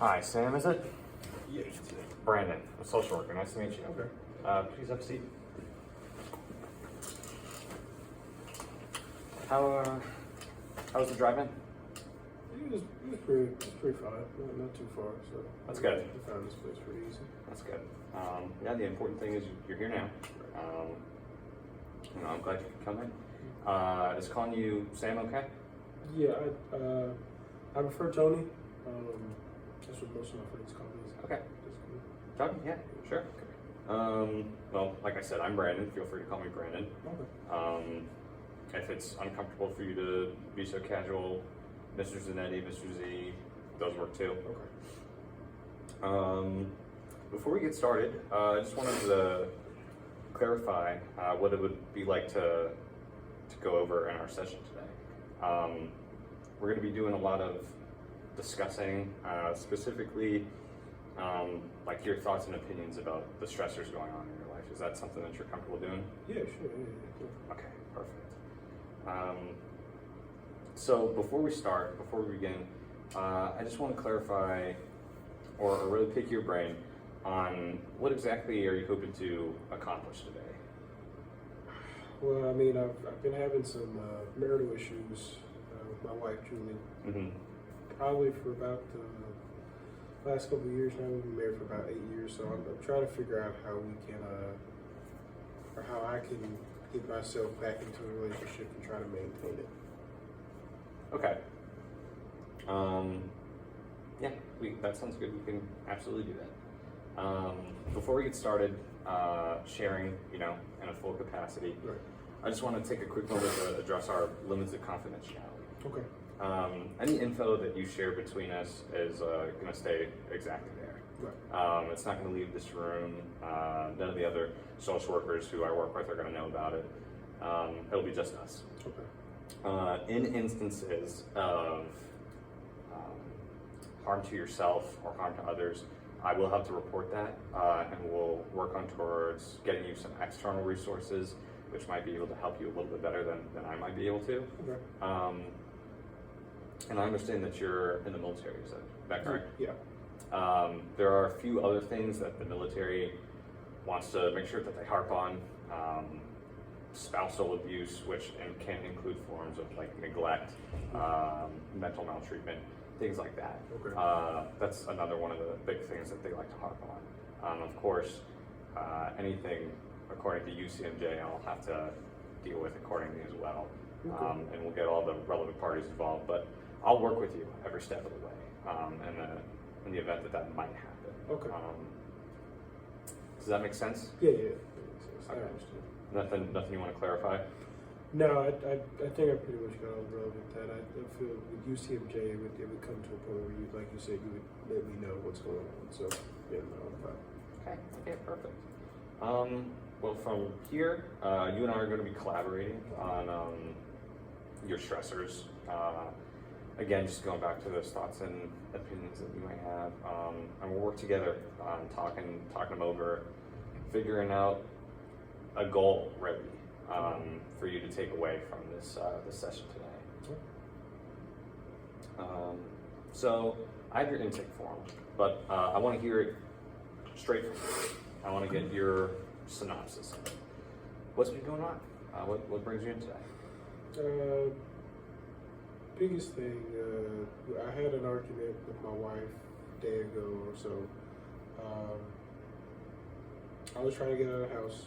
Hi, Sam, is it? Yeah. Brandon, a social worker. Nice to meet you. Okay. Please have a seat. How was the drive-in? It was pretty fine. Not too far. So That's good. I found this place pretty easy. That's good. Yeah, the important thing is you're here now. I'm glad you could come in. Is calling you Sam okay? Yeah, I prefer Tony. That's what most of my friends call me. Okay. That's cool. Tony? Yeah, sure. Well, like I said, I'm Brandon. Feel free to call me Brandon. Okay. If it's uncomfortable for you to be so casual, Mr. Ziniti, Mr. Z, those work too. Okay. Before we get started, I just wanted to clarify what it would be like to go over in our session today. We're going to be doing a lot of discussing, specifically, like your thoughts and opinions about the stressors going on in your life. Is that something that you're comfortable doing? Yeah, sure. Yeah. Okay, perfect. So before we begin, I just want to clarify or really pick your brain on what exactly are you hoping to accomplish today? Well, I mean, I've been having some marital issues with my wife, Julie. Mm-hmm. Probably for about the last couple of years now. We've been married for about 8 years, so I'm trying to figure out how we can, or how I can get myself back into a relationship and try to maintain it. Okay. Yeah, that sounds good. We can absolutely do that. Before we get started sharing, in a full capacity, Right. I just want to take a quick moment to address our limits of confidentiality. Okay. Any info that you share between us is going to stay exactly there. Right. It's not going to leave this room. None of the other social workers who I work with are going to know about it. It'll be just us. Okay. In instances of harm to yourself or harm to others, I will have to report that, and we'll work on towards getting you some external resources, which might be able to help you a little bit better than I might be able to. Okay. And I understand that you're in the military, is that correct? Yeah. There are a few other things that the military wants to make sure that they harp on. Spousal abuse, which can include forms of like neglect, mental maltreatment, things like that. Okay. That's another one of the big things that they like to harp on. Of course, anything according to UCMJ, I'll have to deal with accordingly as well. Okay. And we'll get all the relevant parties involved, but I'll work with you every step of the way in the event that might happen. Okay. Does that make sense? Yeah. That makes sense. I Okay. understand. Nothing you want to clarify? No, I think I pretty much got all the relevant that. I feel with UCMJ, it would come to a point where you, like you said, you would let me know what's going on. So, yeah, no, I'm fine. Okay, perfect. Well, from here, you and I are going to be collaborating on your stressors. Again, just going back to those thoughts and opinions that you might have, and we'll work together on talking them over, figuring out a goal, really, for you to take away from this session today. So I have your intake form, but I want to hear it straight from you. I want to get your synopsis of it. What's been going on? What brings you in today? Biggest thing, I had an argument with my wife a day ago or so. I was trying to get out of the house.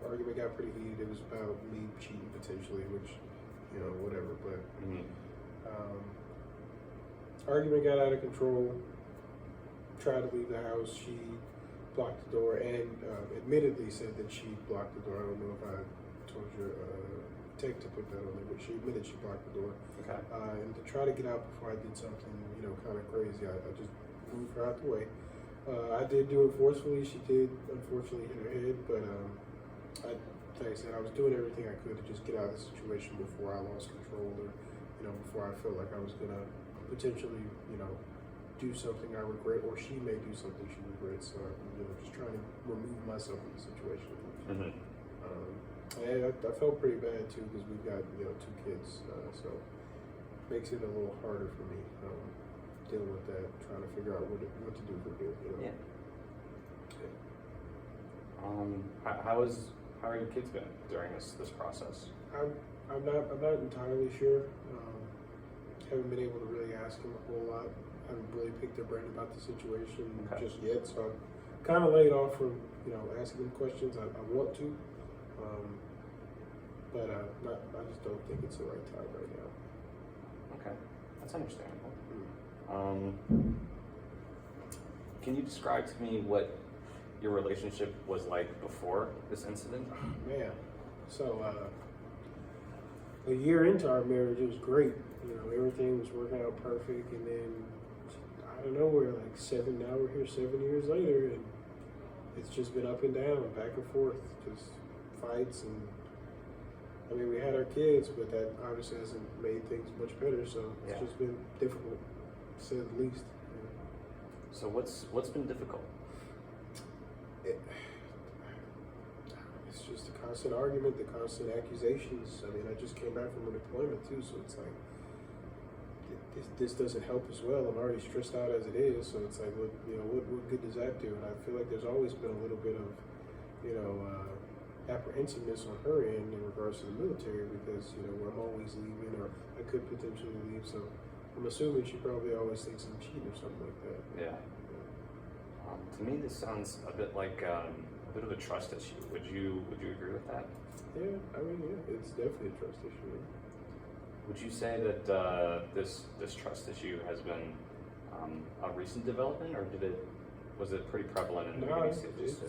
Argument got pretty heated. It was about me cheating potentially, which, whatever. But argument got out of control. Tried to leave the house. She blocked the door and admittedly said that she blocked the door. I don't know if I told your tech to put that on there, but she admitted she blocked the door. Okay. And to try to get out before I did something, kind of crazy, I just moved her out the way. I did do it forcefully. She did unfortunately hit her head, but like I said, I was doing everything I could to just get out of the situation before I lost control, or before I felt like I was gonna potentially, do something I regret, or she may do something she regrets. So I'm just trying to remove myself from the situation. Mm-hmm. And I felt pretty bad too because we've got 2 kids, so makes it a little harder for me. dealing with that, trying to figure out what to do from here. You know? Yeah. How are your kids been during this process? I'm not entirely sure. Haven't been able to really ask them a whole lot. Haven't really picked their brain about the situation just yet. So I'm kind of laid off from asking them questions. I want to, but I just don't think it's the right time right now. Okay, that's understandable. Mm. Can you describe to me what your relationship was like before this incident? Man, so a year into our marriage, it was great. Everything was working out perfect, and then out of nowhere, now we're here 7 years later, and it's just been up and down, back and forth, just fights. And I mean, we had our kids, but that obviously hasn't made things much better. So it's just been difficult, to say the least. So what's been difficult? It's just the constant argument, the constant accusations. I mean, I just came back from a deployment too, so it's like this doesn't help as well. I'm already stressed out as it is, so it's like, what good does that do? And I feel like there's always been a little bit of, apprehensiveness on her end in regards to the military because I'm always leaving, or I could potentially leave. So I'm assuming she probably always thinks I'm cheating or something like that. Yeah. To me, this sounds a bit like a bit of a trust issue. Would you agree with that? Yeah, I mean, it's definitely a trust issue. Would you say that this trust issue has been a recent development, or was it pretty prevalent in the beginning stages?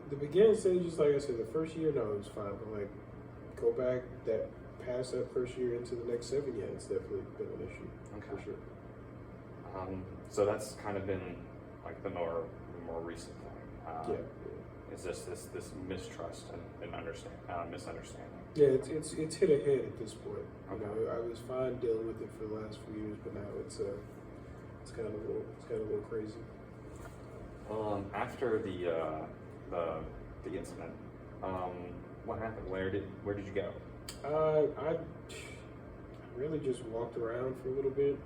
The beginning stages, like I said, the first year, no, it was fine. But go back past that first year into the next 7 years, it's definitely been an issue. Okay. For sure. So that's kind of been like the more recent thing. Is this mistrust and misunderstanding? Yeah, it's hit a head at this point. Okay. I was fine dealing with it for the last few years, but now it's kind of a little crazy. Well, after the incident, what happened? Where did you go? I really just walked around for a little bit.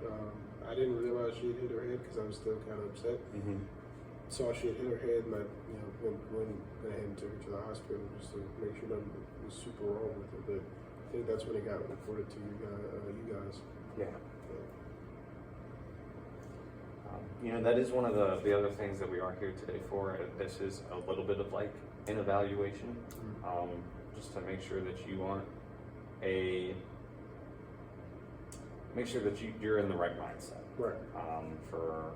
I didn't realize she had hit her head because I was still kind of upset. Mm-hmm. Saw she had hit her head, and I went ahead and took her to the hospital just to make sure nothing was super wrong with her. But I think that's when it got reported to you guys. Yeah. That is one of the other things that we are here today for. This is a little bit of like an evaluation, just to make sure that you aren't make sure that you're in the right mindset. Right. For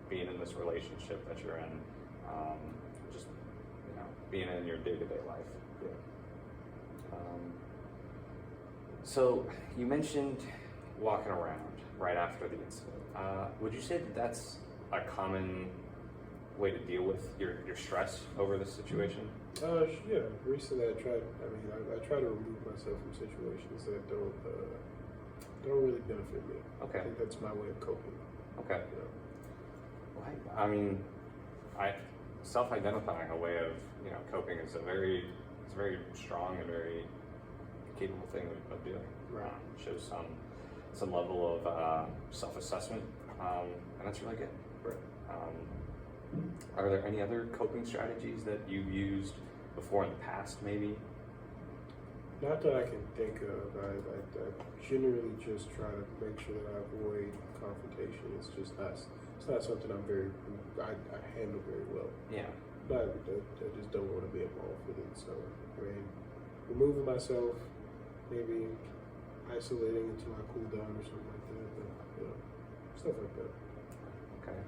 being in this relationship that you're in, just being in your day-to-day life. Yeah. So you mentioned walking around right after the incident. Would you say that that's a common way to deal with your stress over this situation? Yeah. Recently, I try to remove myself from situations that don't really benefit me. Okay. I think that's my way of coping. Okay. Well, self-identifying a way of coping is a very strong and very capable thing of doing. Right. Shows some level of self-assessment, and that's really good. Right. Are there any other coping strategies that you've used before in the past, maybe? Not that I can think of. I generally just try to make sure that I avoid confrontation. It's not something I handle very well. Yeah. But I just don't want to be involved with it. So, removing myself, maybe isolating until I cool down or something like that. But, stuff like that. Okay.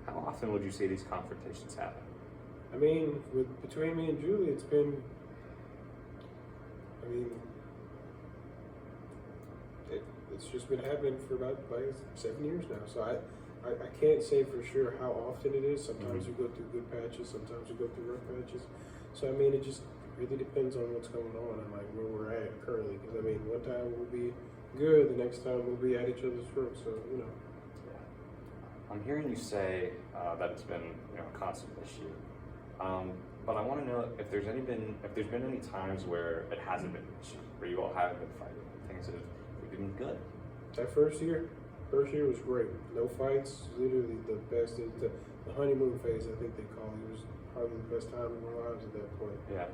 How often would you say these confrontations happen? Between me and Julie, it's been. It's just been happening for about 7 years now. So I can't say for sure how often it is. Sometimes we go through good patches, sometimes we go through rough patches. So it just really depends on what's going on and where we're at currently. Because one time we'll be good, the next time we'll be at each other's throats. So Yeah. I'm hearing you say that it's been a constant issue. But I want to know if there's been any times where it hasn't been an issue, where you all haven't been fighting, things have been good. That first year, First year was great. No fights. Literally the best. The honeymoon phase, I think they call it. It was probably the best time of our lives at that point. Yeah.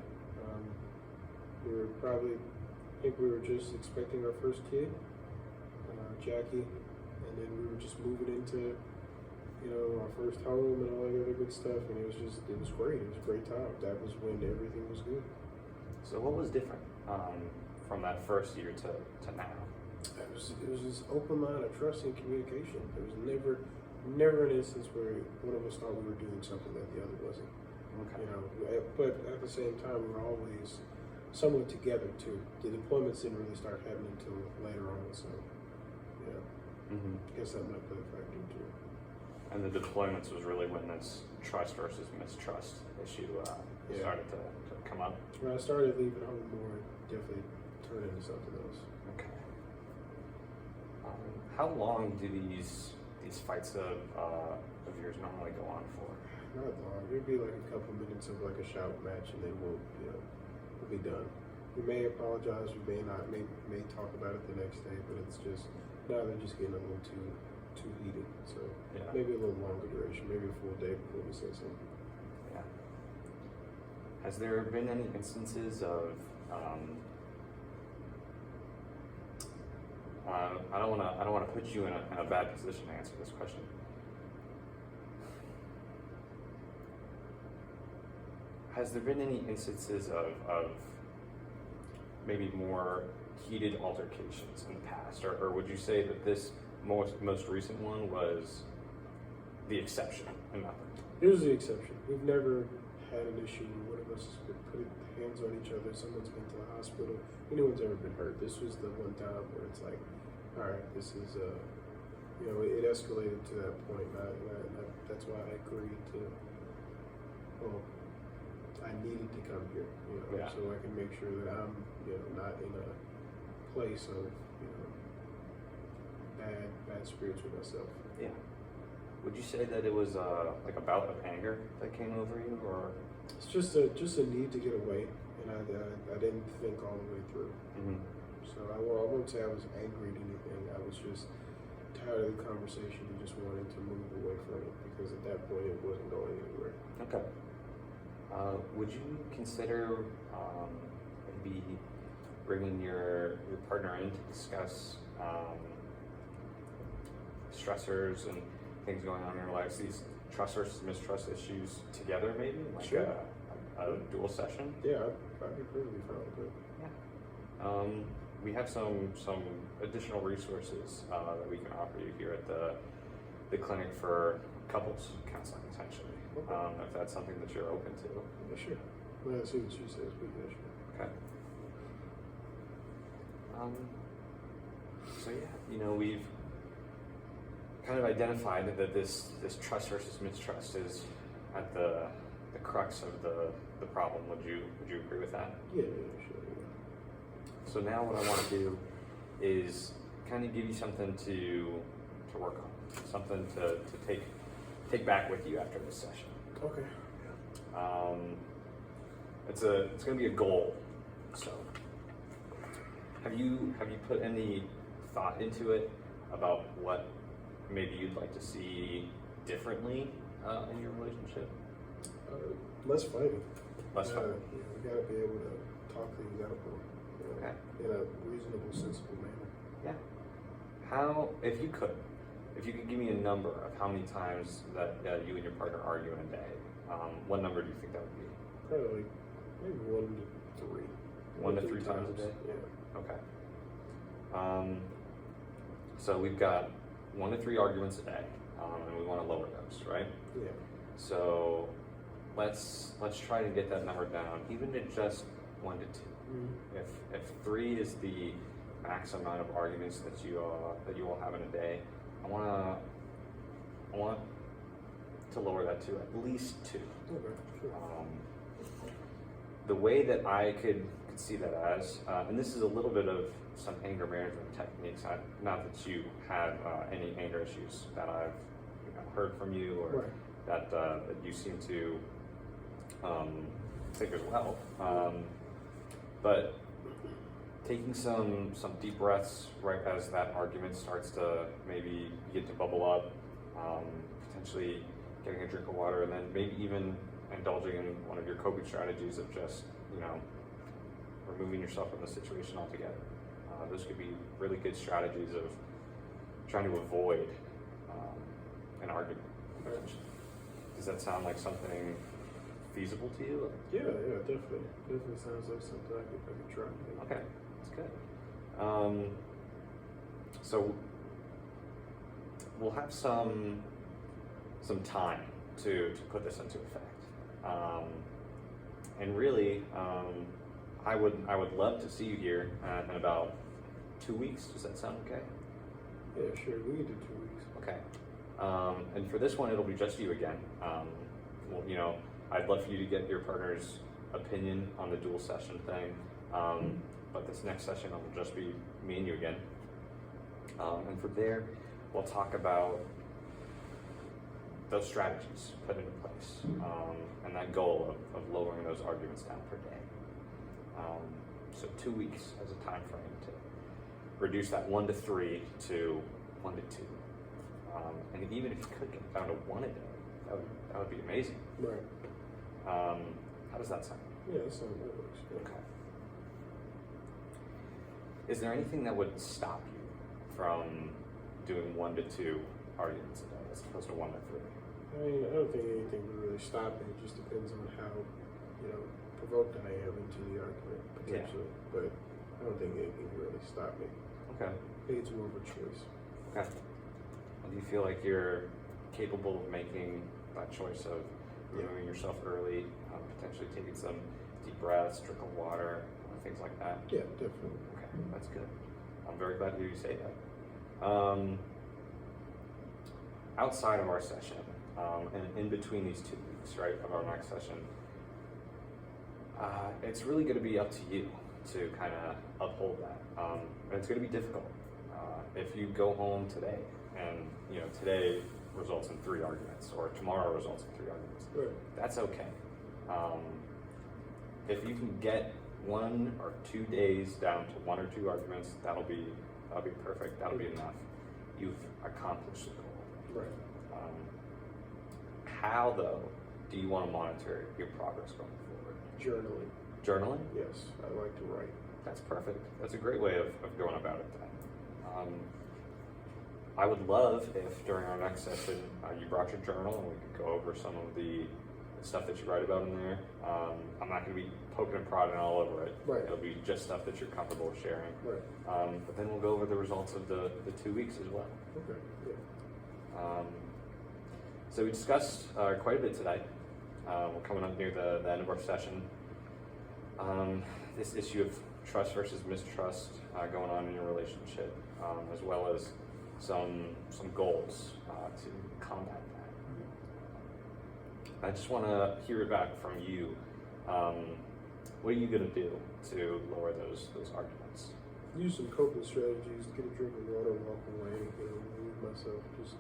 We were probably, I think we were just expecting our first kid, Jackie, and then we were just moving into, our first home and all that other good stuff. And it was great. It was a great time. That was when everything was good. So what was different from that first year to now? It was just open line of trust and communication. There was never an instance where one of us thought we were doing something that the other wasn't. Okay. But at the same time, we were always somewhat together too. The deployments didn't really start happening until later on, so yeah. Mm-hmm. I guess that might play a factor too. And the deployments was really when this trust versus mistrust issue started to come up. When I started leaving home more, it definitely turned into something else. Okay. How long do these fights of yours normally go on for? Not long. It'd be like a couple minutes of like a shout match, and then we'll be done. We may apologize, we may not, may talk about it the next day, but it's just now they're just getting a little too heated. So Yeah. maybe a little longer duration, maybe a full day before we say something. Yeah. Has there been any instances of I don't want to put you in a bad position to answer this question. Has there been any instances of maybe more heated altercations in the past, or would you say that this most recent one was the exception and nothing? It was the exception. We've never had an issue where one of us has been putting hands on each other, someone's been to the hospital, anyone's ever been hurt. This was the one time where it's like, all right, this is, it escalated to that point. That's why I agreed to, I needed to come here, so I can make sure that I'm, not in a place of, bad spirits with myself. Yeah. Would you say that it was like a bout of anger that came over you, or? It's just a need to get away, and I didn't think all the way through. Mm-hmm. So I won't say I was angry at anything. I was just tired of the conversation and just wanted to move away from it because at that point it wasn't going anywhere. Okay. Would you consider maybe bringing your partner in to discuss stressors and things going on in your lives, these trust versus mistrust issues together, maybe like Sure. a dual session? Yeah, I'd be perfectly fine with it. Yeah. We have some additional resources that we can offer you here at the clinic for couples counseling, essentially. Okay. If that's something that you're open to. Yeah, sure. Well, see what she says, but yeah, sure. Okay. So yeah, we've kind of identified that this trust versus mistrust is at the crux of the problem. Would you agree with that? Yeah, sure. Yeah. So now what I want to do is kind of give you something to work on, something to take back with you after this session. Okay. It's going to be a goal. So have you put any thought into it about what maybe you'd like to see differently in your relationship? Less fighting. Less fighting. We gotta be able to talk things out Okay. in a reasonable, sensible manner. Yeah. If you could give me a number of how many times that you and your partner argue in a day, what number do you think that would be? Probably maybe 1 to 3. 1 to 3 times a day? Yeah. Okay. So we've got 1 to 3 arguments a day, and we want to lower those, right? Yeah. So let's try to get that number down, even to just 1 to 2. Mm-hmm. If 3 is the max amount of arguments that you will have in a day, I want to lower that to at least 2. Okay. Sure. The way that I could see that as, and this is a little bit of some anger management techniques. Not that you have any anger issues that I've heard from you, or Right. that you seem to think as well. But taking some deep breaths right as that argument starts to maybe begin to bubble up, potentially getting a drink of water, and then maybe even indulging in one of your coping strategies of just, removing yourself from the situation altogether. Those could be really good strategies of trying to avoid an argument. Does that sound like something feasible to you? Yeah, definitely. Definitely sounds like something I could try. Okay, that's good. So we'll have some time to put this into effect. And really, I would love to see you here in about 2 weeks. Does that sound okay? Yeah, sure. We can do 2 weeks. Okay. And for this one, it'll be just you again. Well, I'd love for you to get your partner's opinion on the dual session thing. But this next session will just be me and you again. And from there, we'll talk about those strategies put into place, and that goal of lowering those arguments down per day. So 2 weeks as a time frame to reduce that 1 to 3 to 1 to 2. And even if you could get down to 1 a day, that would be amazing. Right. How does that sound? Yeah, that works. Yeah. Okay. Is there anything that would stop you from doing 1 to 2 arguments a day as opposed to 1 to 3? I mean, I don't think anything would really stop me. It just depends on how, provoked I am into the argument, potentially. Yeah. But I don't think anything would really stop me. Okay. I think it's more of a choice. Okay. Well, do you feel like you're capable of making that choice of removing yourself early, potentially taking some deep breaths, drink of water, things like that? Yeah, definitely. Okay, that's good. I'm very glad to hear you say that. Outside of our session, and in between these 2 weeks, right, of our next session, it's really going to be up to you to kind of uphold that. And it's going to be difficult. If you go home today and, today results in 3 arguments, or tomorrow results in 3 arguments, right, that's okay. If you can get 1 or 2 days down to 1 or 2 arguments, that'll be perfect. That'll be enough. You've accomplished the goal. right. How though do you want to monitor your progress going forward? Journaling. Journaling? Yes, I like to write. That's perfect. That's a great way of going about it then. I would love if during our next session you brought your journal and we could go over some of the stuff that you write about in there. I'm not going to be poking and prodding all over it. Right. It'll be just stuff that you're comfortable with sharing. Right. But then we'll go over the results of the 2 weeks as well. Okay. Yeah. So we discussed quite a bit today. We're coming up near the end of our session. This issue of trust versus mistrust going on in your relationship, as well as some goals to combat that. I just want to hear it back from you. What are you going to do to lower those arguments? Use some coping strategies, get a drink of water, walk away, remove myself, just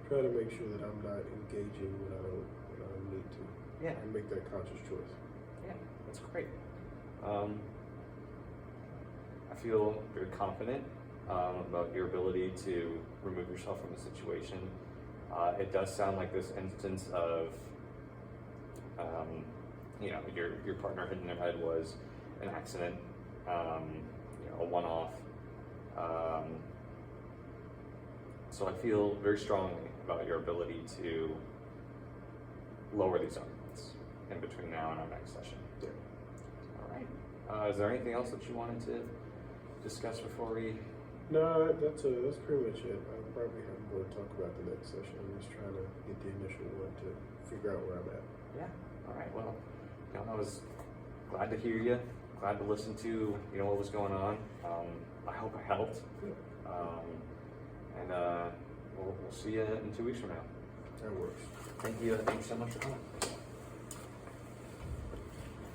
try to make sure that I'm not engaging when I don't need to. Yeah. And make that conscious choice. Yeah, that's great. I feel very confident about your ability to remove yourself from the situation. It does sound like this instance of, your partner hitting their head was an accident, a one-off. So I feel very strongly about your ability to lower these arguments in between now and our next session. Yeah. All right. Is there anything else that you wanted to discuss before we? No, that's pretty much it. I'll probably have more to talk about the next session. I'm just trying to get the initial one to figure out where I'm at. Yeah. All right. Well, I was glad to hear you. Glad to listen to what was going on. I hope I helped. Yeah. And we'll see you in 2 weeks from now. That works. Thank you. Thank you so much for coming.